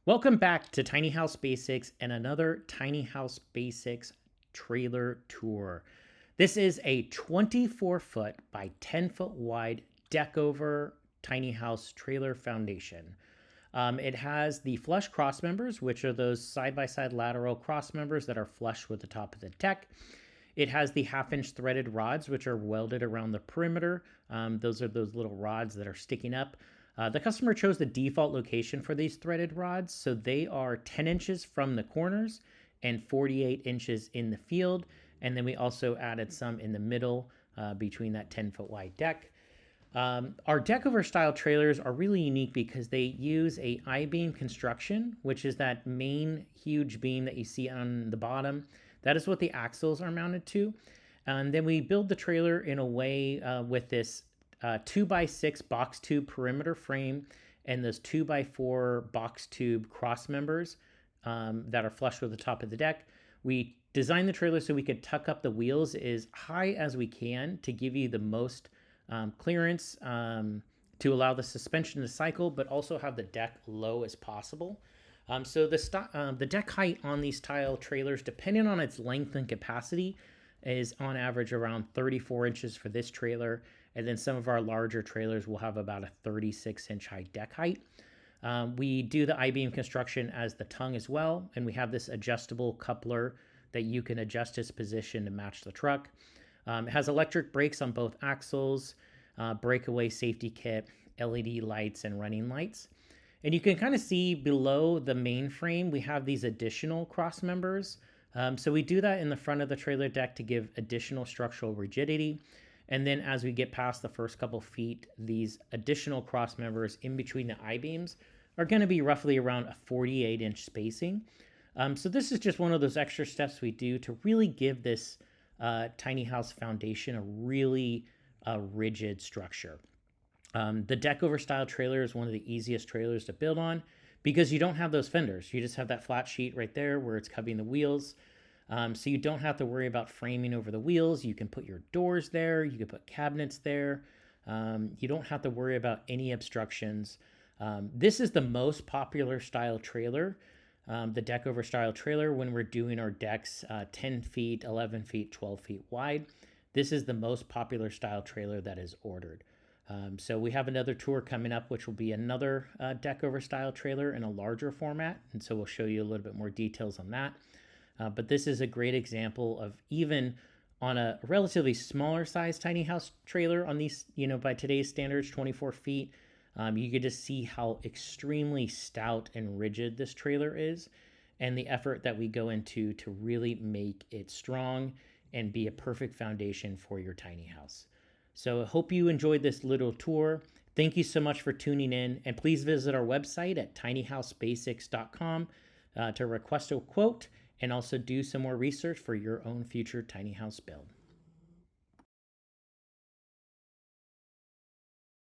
Welcome back to Tiny House Basics and another Tiny House Basics trailer tour. This is a 24-foot by 10-foot wide Deckover tiny house trailer foundation. It has the flush cross members, which are those side-by-side lateral cross members that are flush with the top of the deck. It has the half-inch threaded rods, which are welded around the perimeter. Those are those little rods that are sticking up. The customer chose the default location for these threaded rods, so they are 10 inches from the corners and 48 inches in the field. And then we also added some in the middle between that 10-foot wide deck. Our Deckover style trailers are really unique because they use a I-beam construction, which is that main huge beam that you see on the bottom. That is what the axles are mounted to. And then we build the trailer in a way with this 2x6 box tube perimeter frame and those 2x4 box tube cross members that are flush with the top of the deck. We designed the trailer so we could tuck up the wheels as high as we can to give you the most clearance to allow the suspension to cycle, but also have the deck low as possible. So the deck height on these style trailers, depending on its length and capacity, is on average around 34 inches for this trailer. And then some of our larger trailers will have about a 36-inch high deck height. We do the I-beam construction as the tongue as well, and we have this adjustable coupler that you can adjust its position to match the truck. It has electric brakes on both axles, breakaway safety kit, LED lights, and running lights. And you can kind of see below the main frame, we have these additional cross members. So we do that in the front of the trailer deck to give additional structural rigidity. And then as we get past the first couple feet, these additional cross members in between the I-beams are going to be roughly around a 48-inch spacing. So this is just one of those extra steps we do to really give this tiny house foundation a really rigid structure. The Deckover style trailer is one of the easiest trailers to build on because you don't have those fenders. You just have that flat sheet right there where it's covering the wheels. So you don't have to worry about framing over the wheels. You can put your doors there. You can put cabinets there. You don't have to worry about any obstructions. This is the most popular style trailer, the Deckover style trailer, when we're doing our decks 10 feet, 11 feet, 12 feet wide. This is the most popular style trailer that is ordered. So we have another tour coming up, which will be another Deckover style trailer in a larger format. And so we'll show you a little bit more details on that. But this is a great example of even on a relatively smaller size tiny house trailer on these, by today's standards, 24 feet, you get to see how extremely stout and rigid this trailer is and the effort that we go into to really make it strong and be a perfect foundation for your tiny house. So I hope you enjoyed this little tour. Thank you so much for tuning in, and please visit our website at tinyhousebasics.com to request a quote and also do some more research for your own future tiny house build.